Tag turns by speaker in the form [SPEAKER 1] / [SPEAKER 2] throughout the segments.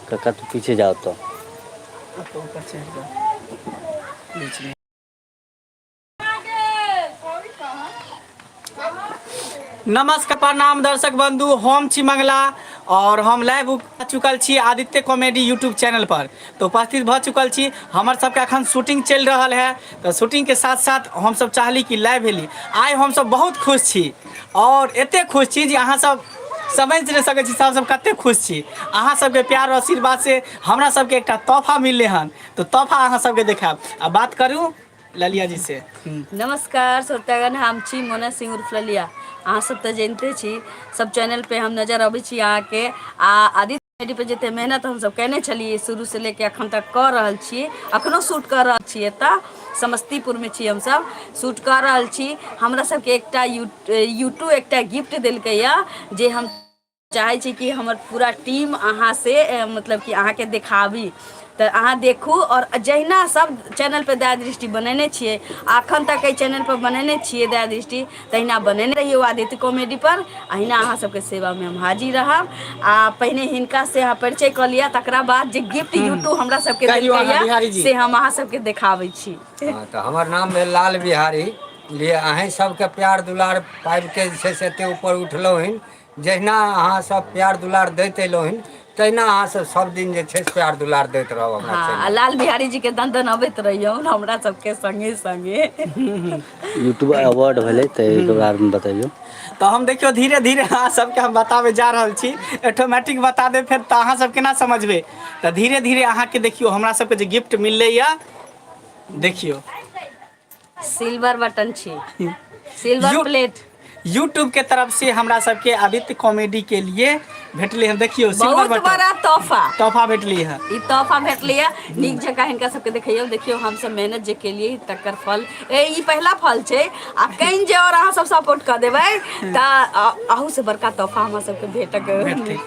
[SPEAKER 1] काका तू पीछे जाओ तो
[SPEAKER 2] ऊपर चढ़ जाओ बीच में। नमस्कार प्रणाम दर्शक बंधु, हम छी मंगला और हम लाइव आ चुकल छी आदित्य कॉमेडी यूट्यूब चैनल पर। तो उपस्थित भ चुकल छी, हमर सबके अखन शूटिंग चल रहा है। तो शूटिंग के साथ साथ हम सब चाहली कि लाइव भेली। आइ हम सब बहुत खुश छी और एते खुश छी जे अहाँ सब समझ नहीं सकै छी सब कते खुश छी। अहाँ सबके प्यार और आशीर्वाद से हमरा सबके एकटा तोहफा मिलले हन। तो तोहफा अहाँ सबके देखाब। अब बात करूँ ललिया जी से।
[SPEAKER 3] नमस्कार श्रोतागण, हम छी मोना सिंह उर्फ ललिया। अहाँ सब तो जानते छी, सब चैनल पे हम नजर अबै छी अहाँके। आदित्य कॉमेडी पे जते मेहनत हम सब केने छलिए शुरू से लेके अखन तक कर रहल छी, अखनो शूट कर रहल छी। एतऽ समस्तीपुर में छी, हम सब शूट कर रहल छी। हमरा सबके एकटा यूट्यूब एकटा गिफ्ट देलकै या, जे हम चाहे छी कि हमर पूरा टीम अहाँ से मतलब कि अहाँ के दिखाबी। तो अहाँ देखू और जहिना सब चैनल पे दया दृष्टि बनेने छिए, अखन तक चैनल पर बनेने छिए दया दृष्टि, तहिना बनेने रहिए आदित्य कॉमेडी पर। अहिना अहाँ सबके सेवा में हम हाजिर रहब। पहले हिनका से अहाँ परिचय कर लिया, तकरा बाद जे गिफ्ट यूट्यूब हमरा सबके देलकै से हम अहाँ सबके देखाबै छी।
[SPEAKER 4] तो हमार नाम है लाल बिहारी। लिए अहें सबके प्यार दुलार पाबि के जे छै से एते ऊपर उठलहुँ हन। जहिना अहाँ सब प्यार दुलार दैत एलहुँ हन, तहिना अहाँ सब दिन जे छै से प्यार दुलार दैत रहब हमरा
[SPEAKER 3] हाँ,
[SPEAKER 4] चैनल।
[SPEAKER 3] लाल बिहारी जी के दन दन अबैत रहियौ हमरा सबके संगे संगे।
[SPEAKER 1] यूट्यूब अवार्ड भेलै तो एक बार में बताइयो।
[SPEAKER 2] तो हम देखियो धीरे धीरे अहाँ सबके हम बतावे जा रहल छी। ऑटोमेटिक बता दे फिर तो अहाँ सब केना समझबे। तो धीरे धीरे अहाँ के देखियो हमरा सबके जे गिफ्ट मिलले या, देखियो
[SPEAKER 3] सिल्वर बटन छी, सिल्वर प्लेट
[SPEAKER 2] यूट्यूब के तरफ से हमरा सबके आदित्य कॉमेडी के लिए भेटले हैं। देखियो सिल्वर
[SPEAKER 3] बहुत
[SPEAKER 2] बटन
[SPEAKER 3] बड़ा तोहफा
[SPEAKER 2] तोहफा भेटली है।
[SPEAKER 3] ई तोहफा भेटले है। नीक जगह हिनका सबके देखियो, देखियो हम सब मेहनत जे केलिए तकर फल ई पहला फल छै। आ कहीं जे और अहाँ सब सपोर्ट कर देबै त अहू से बड़का तोहफा हमरा सबके भेटक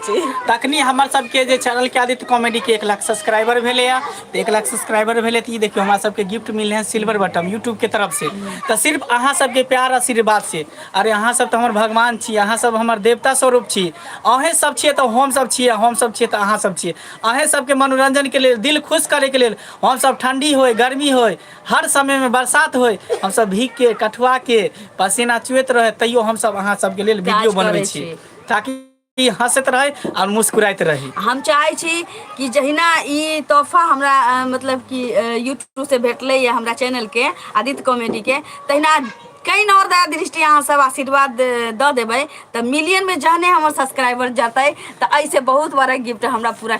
[SPEAKER 3] छै।
[SPEAKER 2] तखनी हमर सबके जे चैनल के आदित्य कॉमेडी के 1 लाख सब्सक्राइबर भेले या। तो 1 लाख सब्सक्राइबर भेले तो ये देखियो हमरा सबके गिफ्ट मिले हैं सिल्वर बटन यूट्यूब के तरफ से। तो सिर्फ अहाँ सबके प्यार आशीर्वाद से। अरे अहाँ सब तो हमर भगवान छी, अहाँ सब हमर देवता स्वरूप छी। अहें सब छिए तो हम सब छिए, हम सब छिए तो अहाँ सब छिए। अहें सबके मनोरंजन के लिए, दिल खुश करे के लिए हम सब ठंडी होय गर्मी होय हर समय में बरसात होय हम सब भीग के कठुआ के पसीना चुएत रहे तैयो हम सब अहाँ सबके लिए वीडियो बनबै छी, ताकि हंसत रहे और मुस्कुराइत रहे।
[SPEAKER 3] हम चाहे छी कि जहिना ई तोहफा हमरा मतलब कि यूट्यूब से भेटले या हमरा चैनल के आदित्य कॉमेडी के, तहिना कहीं और दया दृष्टि अहाँ सब आशीर्वाद द देबै तो मिलियन में जहने हमर सब्सक्राइबर जाते तो ऐसे बहुत बड़ा गिफ्ट हमरा पूरा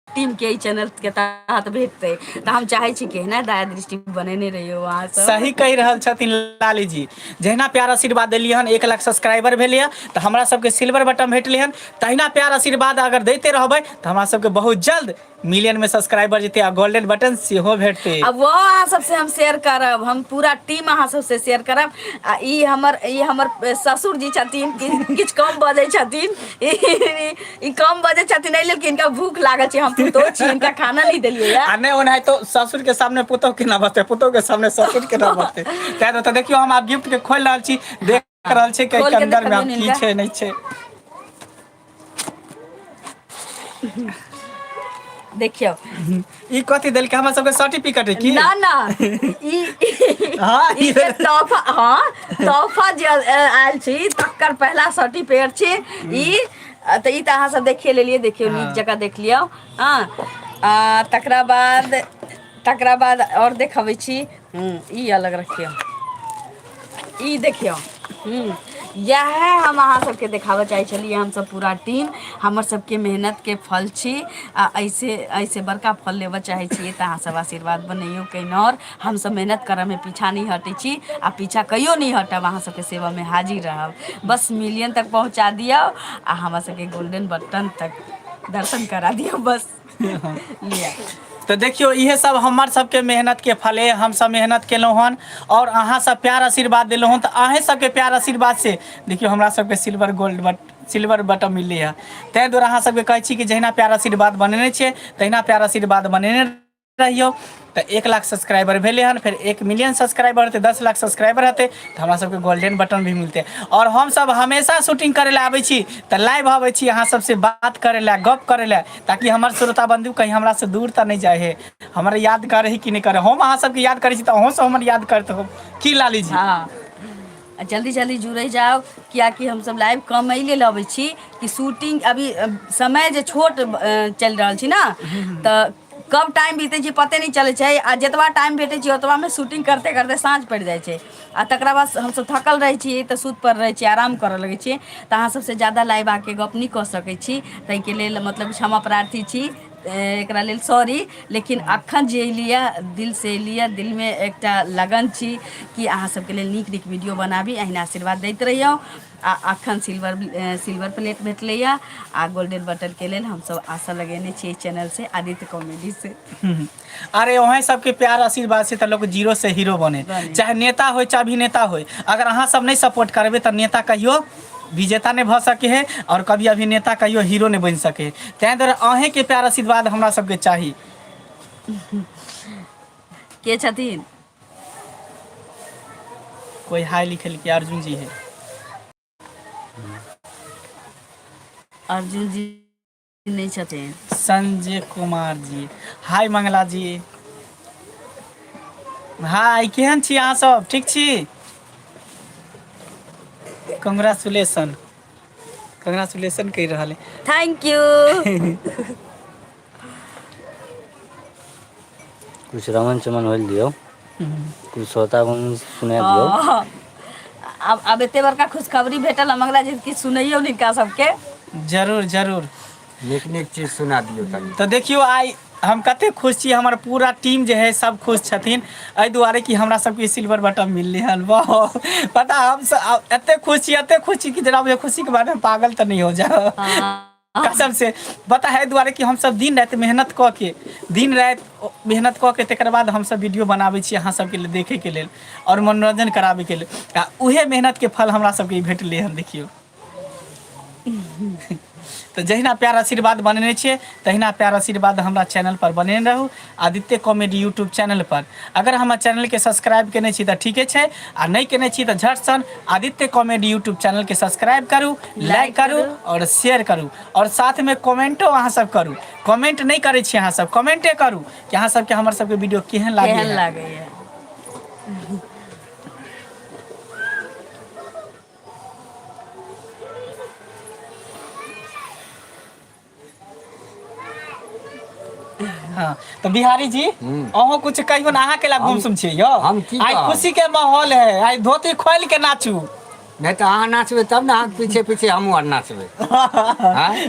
[SPEAKER 3] टीम के चैनल के तहत भेटते। तो हम चाहे छी कि ना दया दृष्टि बनेने रहियो अहाँ सब।
[SPEAKER 2] सही कहि रहल छथिन लाली जी। जहिना प्यार आशीर्वाद देलिए हन, 1 लाख सब्सक्राइबर भेले है तो हमरा सबके सिल्वर बटन भेटले हन। तहिना प्यार आशीर्वाद अगर देते रहबै तो हमरा सबके बहुत जल्द मिलियन में सब्सक्राइबर जेते आ गोल्डन बटन सेहो भेटते।
[SPEAKER 3] अब वो अहाँ सबसे हम शेयर करब, हम पूरा टीम अहाँ सबसे शेयर करब। आ ई हमर ससुर जी छथिन, किछ कम बजै छथिन। ई कम बजै छथिन एहि लेल कि इनका भूख लागल छै। हम पुतोह छी, इनका खाना नहीं देलिए या।
[SPEAKER 2] आ नहीं ओना तो ससुर के सामने पुतोह केना बचते, पुतोह के सामने ससुर केना बचते। तै तो देखियो हम आप गिफ्ट के खोल रहल छी, देख रहल छी कि के अंदर में आप की छै नहीं छै।
[SPEAKER 3] देखियो
[SPEAKER 2] ई कथि देल के हमरा सबके सर्टिफिकेट है की?
[SPEAKER 3] ना ना ई
[SPEAKER 2] हां
[SPEAKER 3] ई तोहफा, हां तोहफा जे आयल छी तकर पहला सर्टिफिकेट छी ई। तो ई अहाँ सब देखिए लेलिए, देखियो नीक जगह देख लियो। हाँ तकरा बाद और देखबै छी। ई अलग रखियो, ई देखियो। यह हम अहाँ सबके देखाबऽ चाहे छलिए। हम सब पूरा टीम हमर सबके मेहनत के फल छी। ऐसे बड़का फल लेबऽ चाहे छिए तो अहाँ सब आशीर्वाद बनैयो कहीं और। हम सब मेहनत करऽ में पीछा नहीं हटे छी आ पीछा कहियो नहीं हटब। अहाँ सबके सेवा में हाजिर रहब। बस मिलियन तक पहुँचा दियो आ हमरा सबके गोल्डन बटन तक दर्शन करा दियो बस। लिया
[SPEAKER 2] तो देखियो इहे सब हमर सबके मेहनत के फल है। हम सब मेहनत केलहुँ हन और अहाँ सब प्यार आशीर्वाद दिलहुँ हन। तो अहें सबके प्यार आशीर्वाद से देखियो हमरा सबके सिल्वर बटन मिलले है। तै दुआरे अहाँ सबके कहै छी कि जहिना प्यार आशीर्वाद बनेने छिए तहिना प्यार आशीर्वाद बनेने रहियो। तो 1 लाख सब्सक्राइबर भेले हन, फिर 1 मिलियन सब्सक्राइबर होते, 10 लाख सब्सक्राइबर होते तो हमरा सबके गोल्डन बटन भी मिलते। और हम सब हमेशा शूटिंग करे ला आबै छी, तो लाइव आबै छी अहाँ सबसे बात करे ला, गप करे ला, ताकि हमर श्रोता बंधु कहीं हमरा से दूर तो नहीं जाए है, हमरा याद करे ही कि नहीं करे। हम अहाँ सबके याद करे छी तो अहों सब हमर याद करते हो की लाली जी।
[SPEAKER 3] हाँ, जल्दी जल्दी जुड़े जाओ, किया कि हम सब लाइव कम एहि लेल अबै छी कि शूटिंग अभी समय जे छोट चल रहल छी ना, तो कब टाइम बीते छै पते नहीं चले छै, आ जतबा टाइम भेटे छै ओतबा में शूटिंग करते करते साँझ पड़ जाए छै, आ तकरा बाद हम सब थकल रहे छी तो सूत पर रहे छी, आराम करे लगे छी, तो अहाँ सबसे ज़्यादा लाइव आके गप नहीं कऽ सकै छी, ताहि के लेल मतलब क्षमा प्रार्थी छी, एकरा लेल सॉरी। लेकिन अखन जे लिया दिल से लिया, दिल में एकटा लगन छी कि अहाँ सबके लेल नीक नीक वीडियो बनाबी, अहिना आशीर्वाद दैत रहियौ। आ अखन सिल्वर प्लेट भेटलैया, आ गोल्डन बटन के लेल हम सब आशा लगेने छी चैनल से, आदित्य कॉमेडी से।
[SPEAKER 2] अरे वहाँ सबके प्यार आशीर्वाद से तो लोग जीरो से हीरो बने, चाहे नेता हो चाहे अभिनेता हो। अगर अहाँ सब नहीं सपोर्ट करबे तो नेता कहियो विजेता नहीं भ सके है, और कभी अभिनेता कहियो हीरो नहीं बन सके है। तैं दुआरे अहें के प्यार आशीर्वाद हमरा सबके चाही।
[SPEAKER 3] के छथिन?
[SPEAKER 2] कोई हाय लिखल के अर्जुन जी है।
[SPEAKER 3] अर्जुन जी नहीं छथिन।
[SPEAKER 2] संजय कुमार जी, हाय मंगला जी, हाय केहन छी अहाँ सब, ठीक छी? कंग्रेचुलेशन कंग्रेचुलेशन कहि रहल है।
[SPEAKER 3] Thank you.
[SPEAKER 1] कुछ रमन चमन होल दियो, कुछ श्रोता बंधु सुना दियो।
[SPEAKER 3] अब एते बड़का खुशखबरी भेटल मंगला जी की सुनैयो निका सबके।
[SPEAKER 2] जरूर जरूर
[SPEAKER 4] नीक नीक चीज सुना दियो तनी।
[SPEAKER 2] तो देखियो आइ हम कते खुश छी, हमार पूरा टीम जे है सब खुश छथिन, एहि दुआरे कि हमरा सबके सिल्वर बटन मिलले हन। वाह, पता हम सब एते खुश छी कि जरा मुझे खुशी के बारे में पागल तो नहीं हो जाओ। कसम से पता है दुआरे कि हम सब दिन रात मेहनत कऽ के तकर बाद हम सब वीडियो बनाबै छी अहाँ सबके लिए देखे के लेल और मनोरंजन कराबे के लेल, आ उहे मेहनत के फल हमरा सबके भेटले हन। देखियो तो जहिना प्यार आशीर्वाद बनेने छिए तहिना प्यार आशीर्वाद हमरा चैनल पर बनेने रहू, आदित्य कॉमेडी यूट्यूब चैनल पर। अगर हमर चैनल के सब्सक्राइब केने छी तो ठीके छै, आ नहीं केने छी तो झट सन आदित्य कॉमेडी यूट्यूब चैनल के सब्सक्राइब करू, लाइक करू और शेयर करू, और साथ में कमेंटो अहाँ सब करू। कमेंट नहीं करे छी अहाँ सब, कमेंटे करू कि अहाँ सबके हमर सबके वीडियो केहन लागैए। हाँ तो बिहारी जी अहो कुछ कहियो ना, अहाँ के ला गुमसुम छियै यो। आइ खुशी के माहौल है, आइ धोती खोल के नाचू।
[SPEAKER 4] नहीं तो अहाँ नाचबे तब ना, पीछे पीछे हमहूँ आर नाचबे।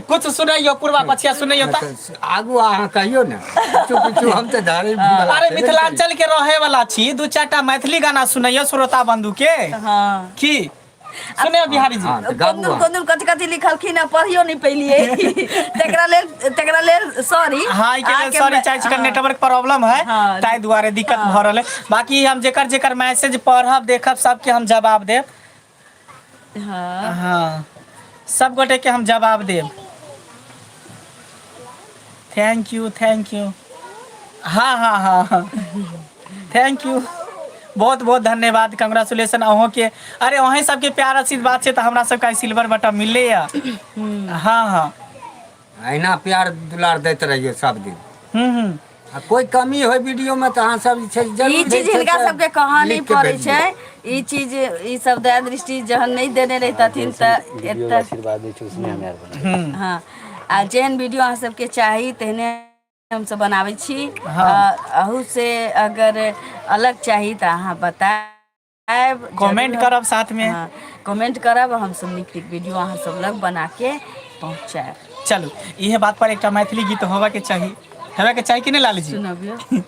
[SPEAKER 2] कुछ सुनैयो, पूर्वा पछिया सुनैयो त
[SPEAKER 4] आगू अहाँ कहियो ना, पीछू हम तो धारे।
[SPEAKER 2] अरे मिथिलांचल के रहे वाला छी, 2-4टा मैथिली गाना सुनैयो श्रोता बंधु के। हां की सुने बिहारी जी?
[SPEAKER 3] कोन कथि लिखलखिन है, पढ़ियो नहीं पेलिए। तकरा लेल सॉरी।
[SPEAKER 2] हां के सॉरी, चाहे नेटवर्क प्रॉब्लम है ताई दुआरे दिक्कत भ रहल है। बाकी हम जेकर मैसेज पढ़ब देखब सबके हम जवाब देब। हाँ सब गोटे के हम जवाब देब। थैंक यू हाँ थैंक यू, बहुत बहुत धन्यवाद, कंग्रेचुलेशन अहों के। अरे अहें सबके प्यार आशीर्वाद से तो हमरा सबके सिल्वर बटन मिलले या। हाँ
[SPEAKER 4] अहिना प्यार दुलार दैत रहिए सब दिन। कोई कमी हो वीडियो में तो अहाँ सब जरूर।
[SPEAKER 3] ई चीज हिनका सबके कहानी पड़े छै, ई चीज ई सब दया दृष्टि जहन नहीं देने रहतथिन त एतऽ
[SPEAKER 1] आशीर्वाद दै छी उसने हमे आर बना।
[SPEAKER 3] हाँ, आ जेहन वीडियो अहाँ सबके चाही तेहने हम सब बनाबै छी। अहू से अगर अलग चाही तो अहाँ बताएब,
[SPEAKER 2] कमेंट करब साथ में।
[SPEAKER 3] कमेंट करब, हम सब नीक नीक वीडियो अहाँ सब लग बना के पहुँचाएब।
[SPEAKER 2] चलू इहे बात पर एकटा मैथिली गीत होबा के चाहिए कि नहीं लाली जी?
[SPEAKER 3] सुनबियो।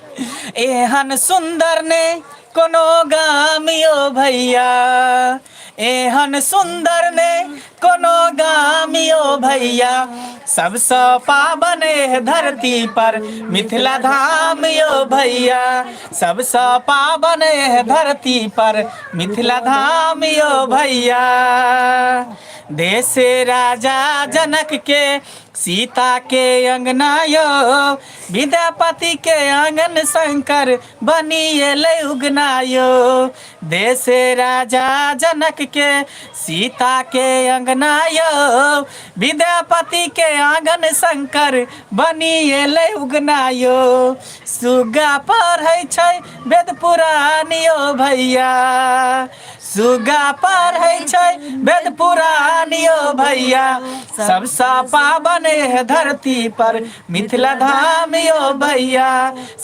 [SPEAKER 2] एहन सुंदर ने कोनो गामियो भैया, एहन सुंदर ने कोनो गामियो भैया, सबसे पावन है धरती पर मिथिला धाम यो भैया, सबसे पावन है धरती पर मिथिला धाम यो भैया। देश राजा जनक के सीता के अंगना यो विद्यापति के आंगन शंकर बनिए उगना यो देश राजा जनक के सीता के अंगना यो विद्यापति के आंगन शंकर बनिए उगना यो सुगा पढ़ै छै वेद पुराण यो भैया सुगा पढ़ै छै वेद पुराण यो भैया सबसे पावन है धरती पर मिथिला धाम यो भैया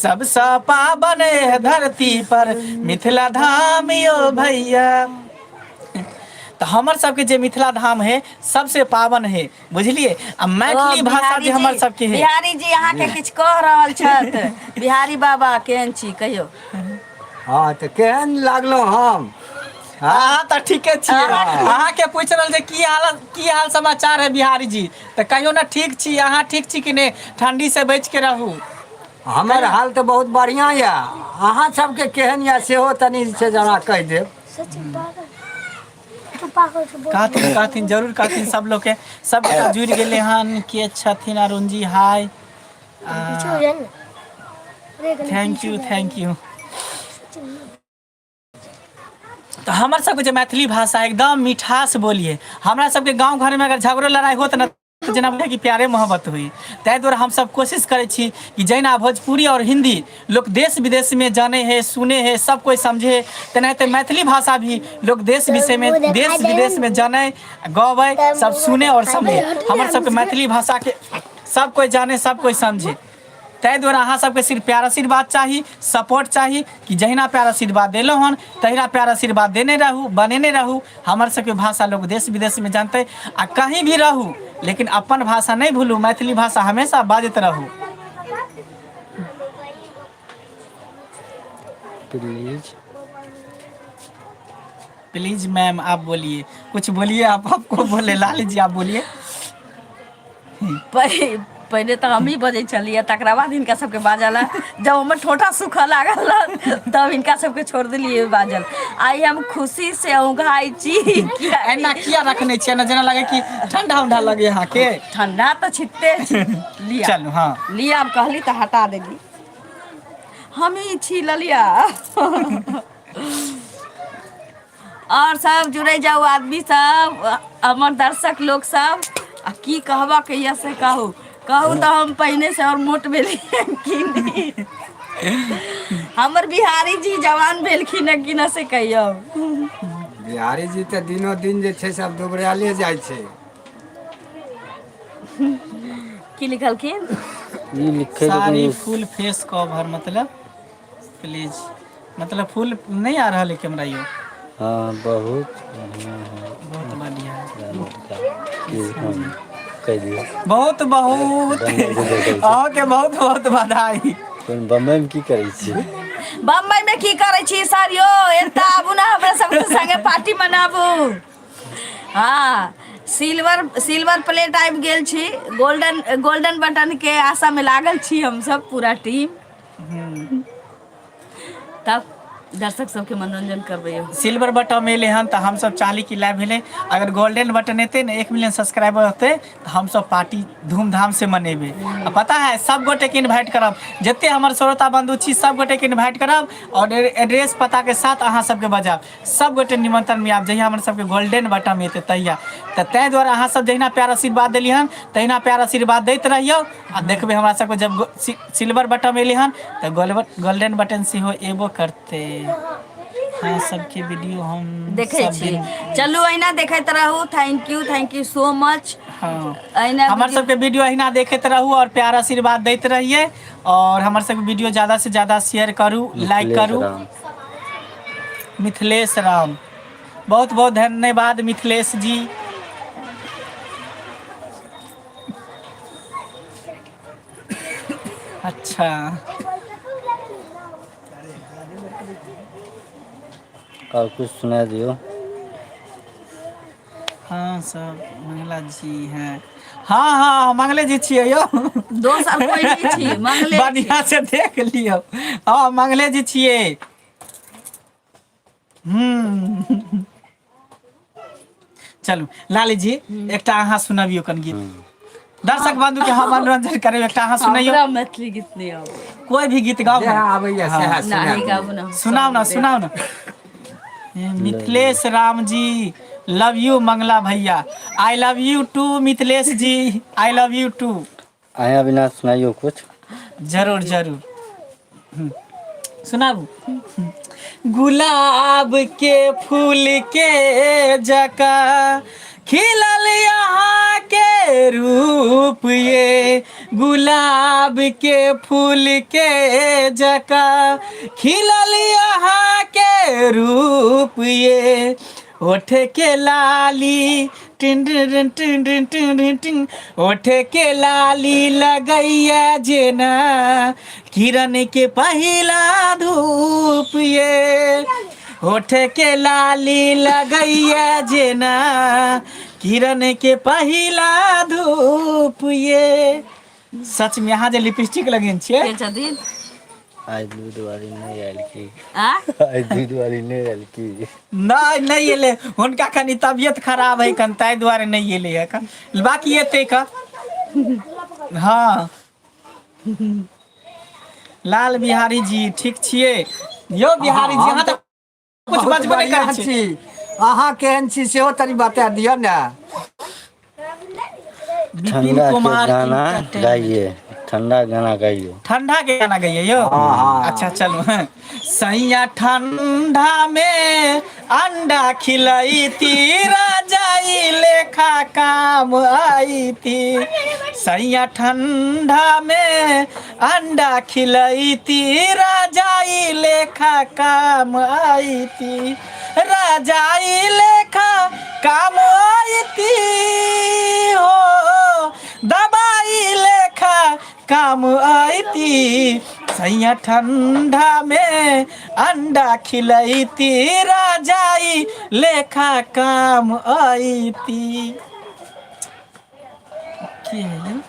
[SPEAKER 2] सबसे पावन है धरती पर मिथिला धाम यो भैया। तो हमर सबके जे मिथिला धाम है सबसे पावन है बुझलिए। आ मैथिली भाषा जे हमर सबके है।
[SPEAKER 3] बिहारी जी अहाँ के किछ कह रहल छथि बिहारी बाबा केहन छी कहियो।
[SPEAKER 4] हाँ तो केहन लागलो हम
[SPEAKER 2] हाँ तो ठीके छियै अहाँ के पूछ रहल की हाल समाचार है बिहारी जी तो कहियो ना ठीक छी अहाँ ठीक छी कि नहीं ठंडी से बच के रहू।
[SPEAKER 4] हमर हाल तो बहुत बढ़िया या अहाँ सबके केहन या सेहो तनी से जना कह देब।
[SPEAKER 2] कहथिन जरूर कहथिन सब लोग के सब जुड़ गेले हन के छथिन Arun ji hi thank you. तो हमार सबके जो मैथिली भाषा एकदम मिठास बोलिए हमरा सबके गांव घर में अगर झगड़ो लड़ाई होत ना तो जना कि प्यारे मोहब्बत हुई ताहि दुआरे हम सब कोशिश करे छी कि जहिना भोजपुरी और हिंदी लोग देश विदेश में जाने है सुने है सब कोई समझे तेनाहिते मैथिली भाषा भी लोग देश विदेश में जाने गवे सब सुने और समझे हमार सबके मैथिली भाषा के सब कोई जाने सब कोई समझे ताहि दुआरे अहाँ सबके सिर्फ प्यार आशीर्वाद चाही सपोर्ट चाही कि जहिना प्यार आशीर्वाद देलो हन तहिना प्यार आशीर्वाद देने रहू बनेने रहू हमर सबके भाषा लोग देश विदेश में जानते आ कहीं भी रहू लेकिन अपन भाषा नहीं भूलू मैथिली भाषा हमेशा बाजते रहू। प्लीज मैम आप बोलिए कुछ बोलिए आपको बोले लाली जी आप बोलिए।
[SPEAKER 3] पहले तो हम ही बजे चलिए तकरा बाद इनका सबके बाजल जब हमें ठोठा सूखा लागल तब इनका सबके छोड़ दिलिए बाजल। आई हम खुशी से उघाई छी
[SPEAKER 2] एना किया रखने छियै ना जना लगे कि ठंडा उंडा लगे यहाँ के
[SPEAKER 3] ठंडा तो छिटते लिया
[SPEAKER 2] चलू हाँ
[SPEAKER 3] लिया अब कहली तो हटा देली हम ही छी ललिया। और सब जुड़े जाओ आदमी सब हमर दर्शक लोग सब की कहबा कहिया से कहू तो हम पहले से और मोट भेली हमर बिहारी जी जवान भेलखिन कि न से कहियो।
[SPEAKER 4] बिहारी जी तो दिनों दिन जे छै सब दुबराले जाइ छै।
[SPEAKER 3] की लिखलखिन
[SPEAKER 2] सारी फुल फेस कवर मतलब प्लीज मतलब फुल नहीं आ रहा है कैमरा यो।
[SPEAKER 1] हाँ बहुत
[SPEAKER 2] बढ़िया
[SPEAKER 1] कह दियो
[SPEAKER 2] बहुत बहुत बधाई।
[SPEAKER 1] बम्बई में की करे छी
[SPEAKER 3] बम्बई में की करे छी सर यो एता आबू ना हमरा सब संगे पार्टी मनाबू। हाँ सिल्वर प्लेट आबि गेल छी गोल्डन बटन के आशा में लागल छी हम सब पूरा टीम तब दर्शक सबके मनोरंजन करबे।
[SPEAKER 2] सिल्वर बटन में हन तो हम सब चाहली कि लाइव भेले अगर गोल्डन बटन एते ना 1 मिलियन सब्सक्राइबर होते तो हम सब पार्टी धूमधाम से मनेबे। पता है सब गोटे के इन्वाइट करब जते हमर श्रोता बंधु छी सब गोटे के इन्वाइट करब और एड्रेस पता के साथ अहाँ सबके बजाब सब गोटे निमंत्रण में आब जहिया हमर सबके गोल्डन बटन में एते तहिया तो तै द्वारा अहाँ सब जहिना प्यार आशीर्वाद देली हन तहिना प्यार आशीर्वाद दैत रहियो आ देखबे हमरा सबके जब सिल्वर बटन एली हन तो गोल्डन बटन से हो एबो करते। हाँ सबके वीडियो हम
[SPEAKER 3] देखे छी चलू अहिना देखैत रहू थैंक यू सो मच।
[SPEAKER 2] हाँ हमार सबके वीडियो अहिना देखते रहू और प्यार आशीर्वाद देते रहिए और हमार सबके वीडियो ज़्यादा से ज़्यादा शेयर करू लाइक करू। मिथिलेश राम बहुत बहुत धन्यवाद मिथिलेश जी। अच्छा
[SPEAKER 1] और कुछ सुना दियो।
[SPEAKER 2] हाँ सब मंगला जी हैं। हाँ मंगले जी छिए यो
[SPEAKER 3] दोसर कोई नहीं छी मंगले
[SPEAKER 2] बढ़िया से देख लियो। हाँ मंगले जी छिए। चलू लाली जी एकटा अहाँ सुनबियो कन गीत। दर्शक बंधु के हम मनोरंजन करे एकटा अहाँ सुनैयो
[SPEAKER 3] हमरा मैथिली गीत नहीं आवे
[SPEAKER 2] कोई भी गीत गाओ
[SPEAKER 4] जे
[SPEAKER 2] ना।
[SPEAKER 4] आबैया सएह
[SPEAKER 3] नहीं
[SPEAKER 4] सुना
[SPEAKER 3] गाबू ना
[SPEAKER 2] सुनाओ ना सुनाओ ना। मिथिलेश राम जी लव यू मंगला भैया, I love you too Mithilesh ji, I love you too.
[SPEAKER 1] आया बिना सुनाइयो कुछ।
[SPEAKER 2] जरूर जरूर सुनाबू। गुलाब के फूल के जका खिलल यहाँ के रूप ये, गुलाब के फूल के जका खिलल यहाँ के रूप ये, ओठ के लाली टिन टिन टिन टिन टिन टिन, ओठ के लाली लगैया जेना किरण के पहिला धूप ये, होठ के लाली लगैया जेना किरण के पहिला धूप ये। सच में यहाँ जे लिपस्टिक लगेन छियै
[SPEAKER 3] के छथिन
[SPEAKER 1] आज दूध वाली नहीं आयल की,
[SPEAKER 3] आ
[SPEAKER 1] आज दूध वाली नहीं आयल की।
[SPEAKER 2] नहीं एले, हुनका कनी तबियत खराब है कन ताहि दुआरे नहीं एले है कन, बाकी एते का। हाँ लाल बिहारी जी ठीक छियै यो बिहारी जी, अहाँ तऽ कुछ
[SPEAKER 4] बहुत
[SPEAKER 2] बजबे नहीं
[SPEAKER 4] बढ़िया
[SPEAKER 2] करै छी।
[SPEAKER 4] छी। अहाँ केहन छी सेहो तनी बता दिअ ने।
[SPEAKER 2] विपिन
[SPEAKER 1] ठंडा के
[SPEAKER 2] कुमार
[SPEAKER 1] गाना
[SPEAKER 2] entertainment।
[SPEAKER 1] गाइए, ठंडा गाना गाइए।
[SPEAKER 2] ठंडा के गाना गाइए यो।
[SPEAKER 4] हाँ।
[SPEAKER 2] अच्छा चलो हैं। सैया ठंडा में अंडा खिलाई थी, राजाई लेखा काम आई थी। सैया ठंडा में अंडा खिलाई थी, राजाई लेखा काम आई थी, राजाई लेखा काम आई थी हो, दवाई लेखा काम आई थी। सैया ठंडा में अंडा खिलाई थी, राजाई लेखा काम आई थी। क्या है?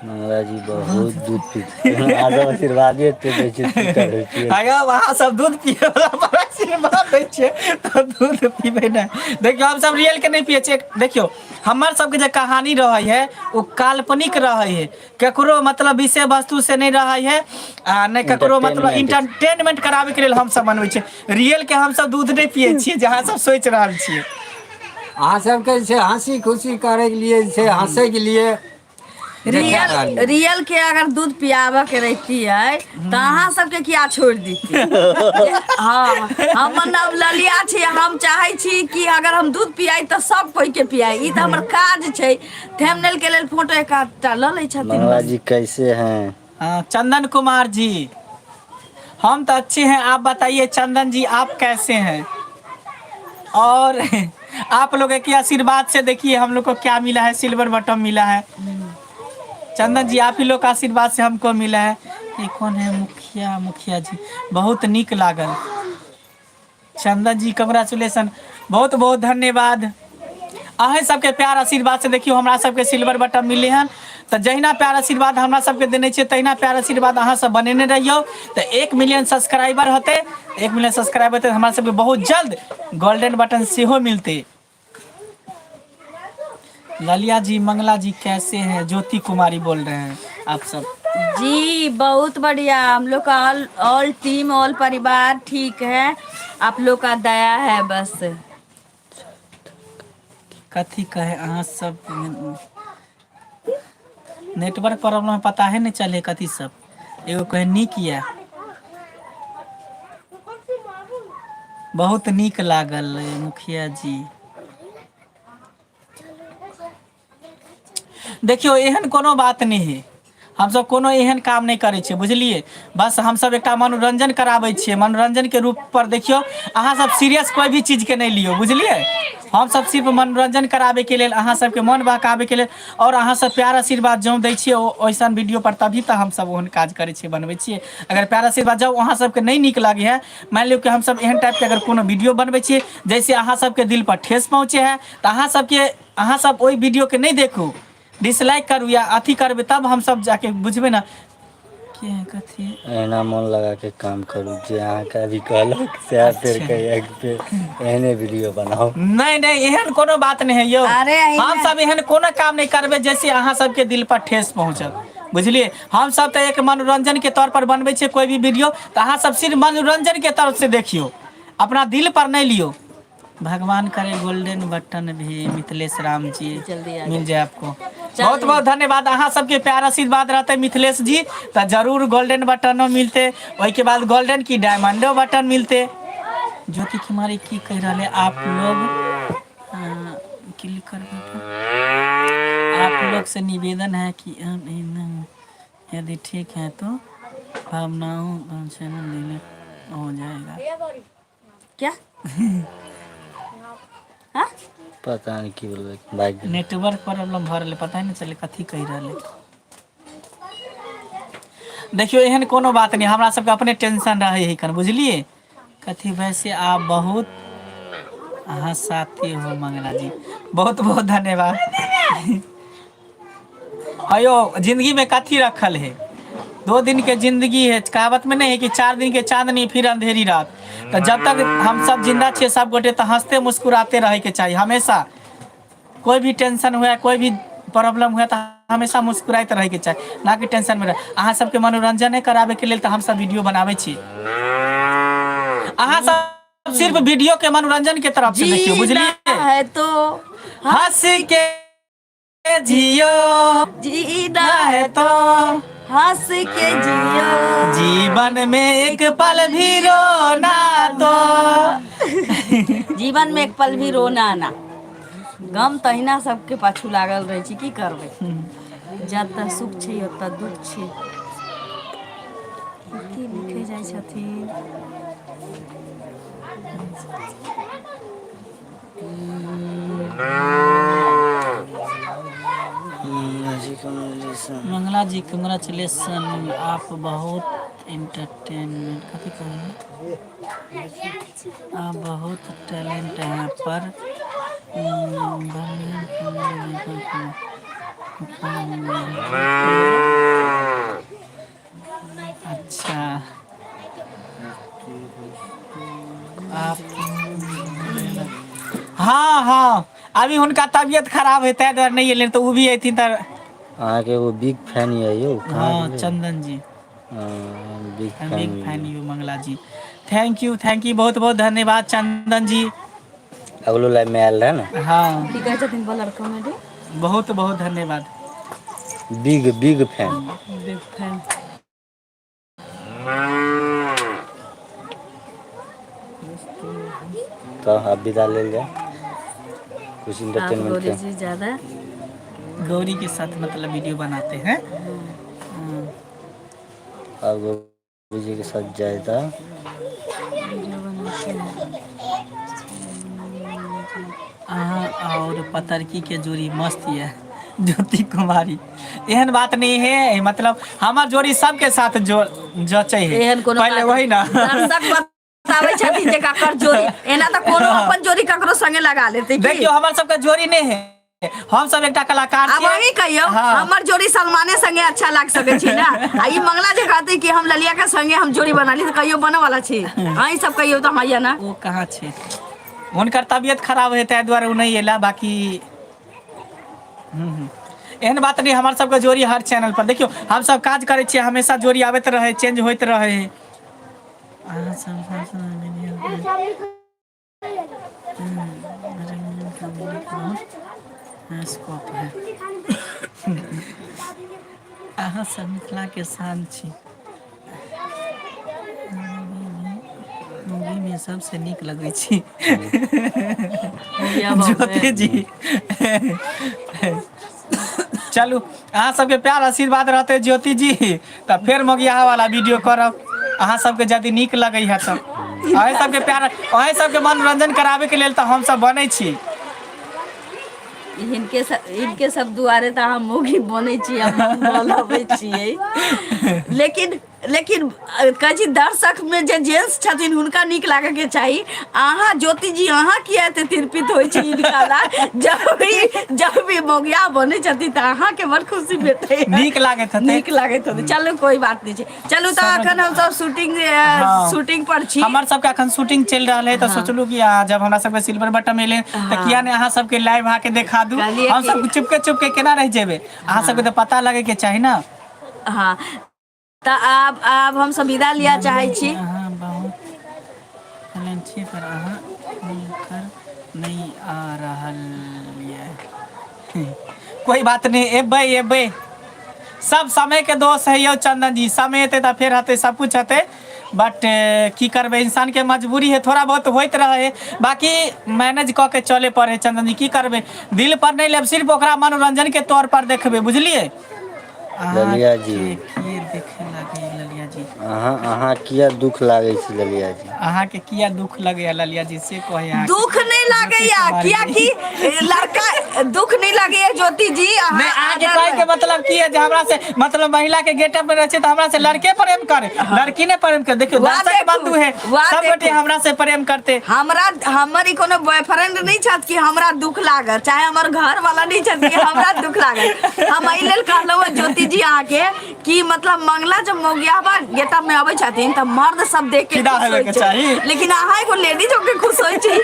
[SPEAKER 1] मंगला जी बहुत दूध पीते हैं, आदम आशीर्वाद देते हैं।
[SPEAKER 2] आया वहाँ सब दूध पिए वाला बड़ा आशीर्वाद दै छै तो दूध पीबे ना। देखियो हम सब रियल के नहीं पिए छियै। देखियो हमर सबके जे कहानी रहे है वो काल्पनिक रहे है, केकरो मतलब विषय वस्तु से नहीं रहे है आ नहीं केकरो मतलब इंटरटेनमेंट कराबे के लेल हम सब बनबै छियै। रियल के हम सब दूध नहीं पिए छियै जहाँ सब सोच रहल छियै।
[SPEAKER 4] अहाँ सबके जे छै हंसी खुशी करे के लिए, जे छै हंसे के लिए
[SPEAKER 3] रियल के अगर दूध पियाबे के रहती है तो अहाँ सबके क्या छोड़ दीती। हाँ हमर नाम ललिया छी, हम चाहे छी कि अगर हम दूध पियाई तो सब कोई के पियाई, ई तो हमर काज छै। थंबनेल के लेल फोटो एक आधटा ल लै छथिन।
[SPEAKER 1] मंगला जी कैसे हैं?
[SPEAKER 2] चंदन कुमार जी हम तो अच्छे हैं, आप बताइए चंदन जी आप कैसे हैं? और आप लोगों के आशीर्वाद से देखिए हम लोग को क्या मिला है, सिल्वर बटन मिला है। चंदन जी आप ही लोग का आशीर्वाद से हमको मिला है। ये कौन है? मुखिया जी बहुत नीक लागल। चंदन जी कंग्रेचुलेसन, बहुत बहुत धन्यवाद। अहें सबके प्यार आशीर्वाद से देखियो हमरा सबके सिल्वर बटन मिले हैं। तो जहिना प्यार आशीर्वाद हमरा सबके देने छे तहिना प्यार आशीर्वाद अहाँ सब बनेने रहियो। तो 1 मिलियन सब्सक्राइबर होते, 1 मिलियन सब्सक्राइबर होते हमरा सबके बहुत जल्द गोल्डन बटन सेहो मिलते। ललिया जी मंगला जी कैसे हैं? ज्योति कुमारी बोल रहे हैं आप सब।
[SPEAKER 3] जी बहुत बढ़िया, हम लोग का ऑल टीम ऑल परिवार ठीक है, आप लोग का दया है बस।
[SPEAKER 2] कथी कहे अहाँ सब नेटवर्क प्रॉब्लम पता है नहीं चले कथी सब। एगो कहे नीक या बहुत नीक लागल मुखिया जी। देखियो एहन कोनो बात नहीं है, हम सब कोनो एहन काम नहीं करे छे बुझलिए। बस हम सब एकटा मनोरंजन कराबै छियै, मनोरंजन के रूप पर देखियो अहाँ सब सीरियस कोई भी चीज के नहीं लियो बुझलिए। हम सब सिर्फ मनोरंजन कराबे के लेल, अहाँ सबके मन बहकाबे के लेल और अहाँ सब प्यार आशीर्वाद जो दै छियै ओइसन वीडियो पर तभी तो हम सब ओहन काज करे छियै बनबै छियै। अगर प्यार आशीर्वाद जब अहाँ सबके नहीं नीक लागे है, मान लियो कि हम सब एहन टाइप के अगर कोनो वीडियो बनबै छियै जैसे अहाँ सबके दिल पर ठेस पहुँचे है तो अहाँ सब ओहि वीडियो के नहीं देखू, डिसलाइक करू या अथी करबे तब हम सब जाके बुझबे ना। के है कथी
[SPEAKER 1] एना मन लगा के काम करू जे अहाँ के अभी कहलक से फेर के एक पे एहने वीडियो बनाओ।
[SPEAKER 2] नहीं नहीं एहन कोनो बात नहीं है यो।
[SPEAKER 3] अरे
[SPEAKER 2] हम सब एहन कोनो काम नहीं करबे जैसे अहाँ सबके दिल पर ठेस पहुँचत, बुझलिए। हम सब तो एक मनोरंजन के तौर पर बनबै छियै कोई भी वीडियो, तो अहाँ सब सिर्फ मनोरंजन के तरफ से देखियो, अपना दिल पर नहीं लियो। भगवान करे गोल्डन बटन भी मिथिलेश राम जी
[SPEAKER 3] जल्दी आ
[SPEAKER 2] मिल जाए आपको। बहुत बहुत धन्यवाद। अहाँ सबके प्यार आशीर्वाद रहते मिथिलेश जी तो जरूर गोल्डन बटनो मिलते, वही के बाद गोल्डन की डायमंडो बटन मिलते। ज्योति कुमारी की कह रहा है आप लोग क्लिक कर आप लोग से निवेदन है कि यदि ठीक है तो भावनाओं चैनल डिलीट हो जाएगा।
[SPEAKER 3] क्या हाँ?
[SPEAKER 1] पता नहीं की बोलबे बाइक
[SPEAKER 2] नेटवर्क प्रॉब्लम भर रहे, पता ही नहीं चले कथी कह रहे। देखियो एहन कोनो बात नहीं, हमरा सबके अपने टेंशन रहे है कन, बुझलिए। कथी वैसे आप बहुत हंसाते हो मंगला जी, बहुत बहुत धन्यवाद। अयो जिंदगी में कथी रखल है, 2 दिन के जिंदगी है, कहावत में नहीं है कि 4 दिन के चांदनी फिर अंधेरी रात। तो जब तक हम सब जिंदा छे सब गोटे तो हंसते मुस्कुराते रहे के चाहिए हमेशा। कोई भी टेंशन हुआ कोई भी प्रॉब्लम हुआ तो हमेशा मुस्कुराते रहे के चाहिए, ना कि टेंशन में रहे। अहाँ सबके मनोरंजन करावे के लिए तो हम सब वीडियो बनावे छी। अहाँ सब सिर्फ वीडियो के मनोरंजन के तरफ से देखियो, बुझलिए।
[SPEAKER 3] है तो
[SPEAKER 2] हंस के जियो,
[SPEAKER 3] जीना
[SPEAKER 2] है तो
[SPEAKER 3] हंस के जियो,
[SPEAKER 2] जीवन में एक पल भी रोना तो।
[SPEAKER 3] जीवन में एक पल भी रोना ना, गम तहिना सबके पाछू लागल रहे छी, की करबै। जतऽ सुख छै ओतऽ दुख छै, की लिखे जाइ छथिन। मंगला जी कंग्रेचुलेसन, आप बहुत इंटरटेनमेंट कथी करें, आप बहुत टैलेंट है पर अच्छा आप हाँ हाँ अभी उनका तबीयत खराब है तै द्वारा नहीं एलिन, तो वो भी अथी तर
[SPEAKER 1] अहाँ के वो बिग फैन है यो।
[SPEAKER 2] हाँ Chandan ji
[SPEAKER 1] big
[SPEAKER 2] big fan you Mangala ji. Thank you बहुत बहुत धन्यवाद चंदन जी।
[SPEAKER 1] अगलो लाइव में आयल रहे ना।
[SPEAKER 2] हाँ
[SPEAKER 3] की कहै छथिन बोलर कॉमेडी,
[SPEAKER 2] बहुत बहुत धन्यवाद।
[SPEAKER 1] Big big fan.
[SPEAKER 3] Big fan.
[SPEAKER 1] तो अब विदा ले जाए कुछ इंटरटेनमेंट
[SPEAKER 3] गौरी
[SPEAKER 1] के।
[SPEAKER 3] जी ज्यादा
[SPEAKER 2] गौरी के साथ मतलब वीडियो बनाते हैं।
[SPEAKER 1] अब गौरी जी के साथ जाएगा
[SPEAKER 3] वीडियो बनाते हैं।
[SPEAKER 2] और पतरकी के जोड़ी मस्त है ज्योति कुमारी। एहन बात नहीं है, मतलब हमार जोड़ी सबके साथ जो जचे है।
[SPEAKER 3] एहन कोनो
[SPEAKER 2] पहले
[SPEAKER 3] बात
[SPEAKER 2] वही ना
[SPEAKER 3] दर्शक बताबै छथिन जे ककर जोड़ी एना त कोनो अपन जोड़ी ककरो संगे लगा लेते की।
[SPEAKER 2] देखियो हमार सबके जोड़ी नहीं है, हम सब एकटा कलाकार
[SPEAKER 3] अब
[SPEAKER 2] छियै।
[SPEAKER 3] वही कहियो
[SPEAKER 2] हाँ।
[SPEAKER 3] हमर जोड़ी सलमाने संगे अच्छा लाग सके छी ना। आ ई मंगला जे कहते कि हम ललिया के संगे हम जोड़ी बना ली त कहियो बने वाला छी। अहीं सब कहियो त हैया ना।
[SPEAKER 2] वो कहाँ छे, उनकर तबियत खराब है तै द्वारा उ नहीं एला। बाकी एहन बात नहीं, हमार सबके जोड़ी हर चैनल पर देखियो हम सब काज करे छियै, हमेशा जोड़ी आबैत रहे, चेंज होइत रहे। स्कोप है। अहाँ सब मिथिला के शान छी। मूवी में सबसे नीक लगै छी ज्योति जी। चलू अहाँ सबके प्यार आशीर्वाद रहते ज्योति जी, तो फिर मोगिया वाला वीडियो करब। अहाँ सबके यदि नीक लगे है तो अहीं सबके प्यार, अहीं सबके मनोरंजन करावे के लिए तो हम सब बने छी।
[SPEAKER 3] इनके सब दुआरे त हम मोगी बने छी, हम बोलबै छियै। लेकिन लेकिन कजी दर्शक में जे जेंट्स छथिन हुनका नीक लागे के चाहिए। अहाँ ज्योति जी अहाँ किया एते तिरपित होइ छी इनका ला जब भी मोगिया बने छथिन त अहाँ के बड़ खुशी भेटै
[SPEAKER 2] नीक लागैत हते
[SPEAKER 3] नीक लागैत हते। चलू कोई बात नहीं छै। चलू त अखन हम सब शूटिंग पर छी।
[SPEAKER 2] हमर सबके अखन शूटिंग चल रहल है तो सोचलू कि जब हमरा सबके सिल्वर बटन मिले त किया ने अहाँ सबके लाइव आके देखा दू। हम सब चुपके चुपके केना रह जेबे अहाँ सबके तो पता लगे के चाही ना।
[SPEAKER 3] हाँ त आब हम सब विदा लिया चाहे छी।
[SPEAKER 2] अहाँ बहुत टैलेंट छी पर अहाँ मिलकर नहीं आ रहल ये। कोई बात नहीं एबै सब समय के दोष है यो चंदन जी। समय एते त फिर हते सब कुछ हते बट की करबे इंसान के मजबूरी है थोड़ा बहुत होइत रहे बाकी मैनेज क के चले पड़े। चंदन जी की करबे दिल पर नहीं लेब सिर्फ ओकरा मनोरंजन के तौर पर देखबे बुझलिए।
[SPEAKER 1] ललिया जी
[SPEAKER 2] देखे लागे ललिया जी
[SPEAKER 1] अहाँ किया दुख लागे छी ललिया जी।
[SPEAKER 2] अहाँ के किया दुख लगे ललिया जी से कहे।
[SPEAKER 3] दुख नहीं लगे किया कि लड़का दुख नहीं लगे ज्योति जी।
[SPEAKER 2] नहीं आगे कहे के मतलब की है हमरा से मतलब महिला के गेटअप में रहे तो हमरा से लड़के प्रेम करे लड़की ने प्रेम करे। देखियो दर्शक बंधु है सब बेटे हमरा से प्रेम करते।
[SPEAKER 3] हमरा हमर कोनो बॉयफ्रेंड नहीं छत कि हमरा दुख लागल चाहे हमर घर वाला नहीं छत कि हमरा दुख लागल। हम एहि लेल कहलौ ज्योति जी आके कि मतलब मंगला जब मोगियाबा गेटअप में आबै छथिन त मर्द सब देख के खुश होय छै लेकिन अहाँ एगो लेडीज होके खुश होय छी।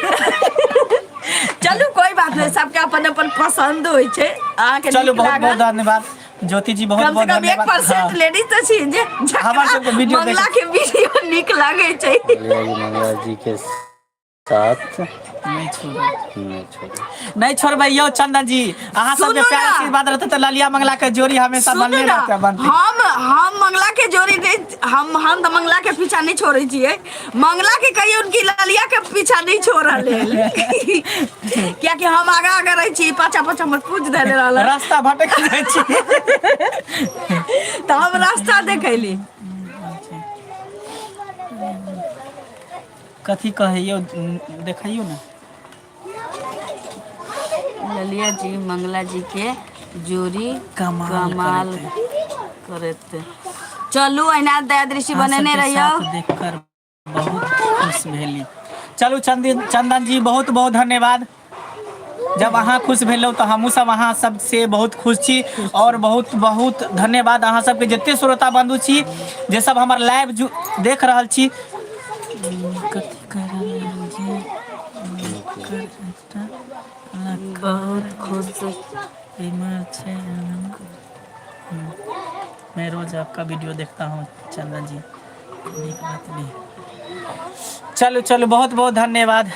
[SPEAKER 3] चलू कोई बात नहीं सबके अपन अपन पसंद होय छै। अहाँ के
[SPEAKER 2] चलू बहुत बहुत धन्यवाद ज्योति जी बहुत बहुत धन्यवाद।
[SPEAKER 3] 1% लेडीज त छी जे
[SPEAKER 2] हमर सबके वीडियो
[SPEAKER 3] मंगला के वीडियो नीक लागे छै।
[SPEAKER 1] ललिया जी मंगला जी के साथ
[SPEAKER 2] नहीं छोड़बै यो चंदन जी। अहाँ सबके प्यार आशीर्वाद रहते तो ललिया मंगला के जोड़ी हमेशा बनले रहते बनते।
[SPEAKER 3] हम मंगला के जोड़ी नहीं हम तो मंगला के पीछा नहीं छोड़े छिए। मंगला के कहिए उनकी ललिया के पीछा नहीं छोड़ल क्या कि हम आगा आगा रही छी पाछा पाछा मत पूछ दे रहल
[SPEAKER 2] रास्ता भटक जाय छी
[SPEAKER 3] तो हम रास्ता देखैली।
[SPEAKER 2] कथी कहियो देखियो ना
[SPEAKER 3] ललिया जी मंगला जी के जोड़ी कमाल करते। चलू अहिना दया दृष्टि बनेने रहियो
[SPEAKER 2] देखकर बहुत खुश भेली। चलू चंदन जी बहुत बहुत धन्यवाद। जब अहाँ खुश भेलौ तो हमहूँ सब अहाँ सब से बहुत खुश छी और बहुत बहुत धन्यवाद अहाँ सबके जते श्रोता बंधु छी जे सब हमर लाइव देख रहल छी। कथी कह रहल जी
[SPEAKER 3] बहुत खुश
[SPEAKER 2] मैं रोज आपका वीडियो देखता हूँ चंदन जी। चलो चलो बहुत बहुत धन्यवाद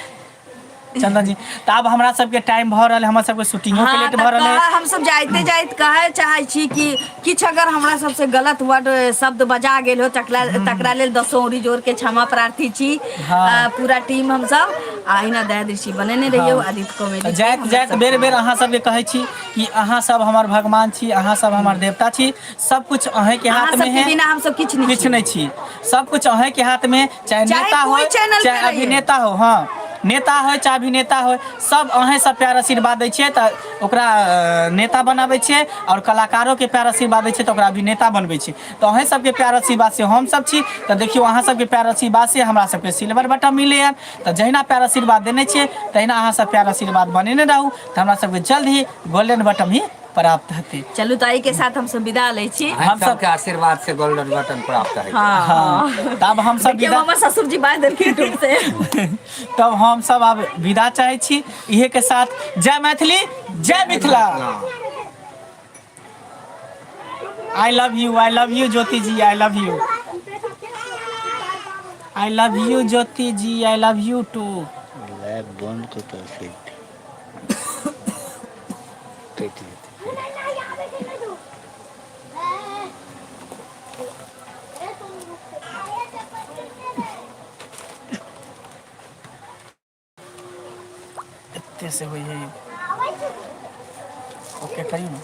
[SPEAKER 2] चंदन जी। तो अब हमरा सबके टाइम भ रहल हमर सबके शूटिंगो के लेट भ रहल है।
[SPEAKER 3] हम सब जाइते जाइत कहे चाहे छी कि किछ अगर हमरा सबसे गलत वर्ड शब्द बजा गेल हो तकरा लेल 10 उरी जोर के क्षमा प्रार्थी छी। पूरा टीम हम सब अहिना दया दृष्टि बनेने रहियो आदित्य कॉमेडी।
[SPEAKER 2] जाइत जाइत बेर बेर अहाँ सबके कहै छी कि अहाँ सब हमर भगवान छी अहाँ सब हमर देवता छी सब कुछ अहे के हाथ में है।
[SPEAKER 3] बिना हम सब किछ नहीं
[SPEAKER 2] छी सब कुछ अहे के हाथ में चाहे नेता हो चाहे अभिनेता हो। हाँ नेता हो चाहे अभिनेता हो सब अहें सब प्यार आशीर्वाद दै छियै त ओकरा नेता बनाबै छियै और कलाकारों के प्यार आशीर्वाद दै छियै त ओकरा अभिनेता बनबै छियै। तो अहें सबके प्यार आशीर्वाद से हम सब छी त देखियो अहाँ सबके प्यार आशीर्वाद से हमरा सबके सिल्वर बटन मिले है। त जहिना प्यार आशीर्वाद देने छियै तहिना अहाँ सब प्यार आशीर्वाद बनेने रहू त हमरा सबके जल्द ही गोल्डन बटन ही प्राप्त होते।
[SPEAKER 3] चलू ताई के साथ हम सब विदा ले छी।
[SPEAKER 4] हम सबके आशीर्वाद से गोल्डन बटन प्राप्त है।
[SPEAKER 2] हाँ तब हम सब विदा
[SPEAKER 3] हमर ससुर जी बाय देलखिन यूट्यूब से
[SPEAKER 2] तब हम सब अब विदा चाहे छी इहे के साथ। जय मैथिली जय Mithila. I love you Jyoti ji I love you Jyoti ji I love you too.
[SPEAKER 1] Lab बंद तो कैसे
[SPEAKER 2] से हुई है ओके करियो ना।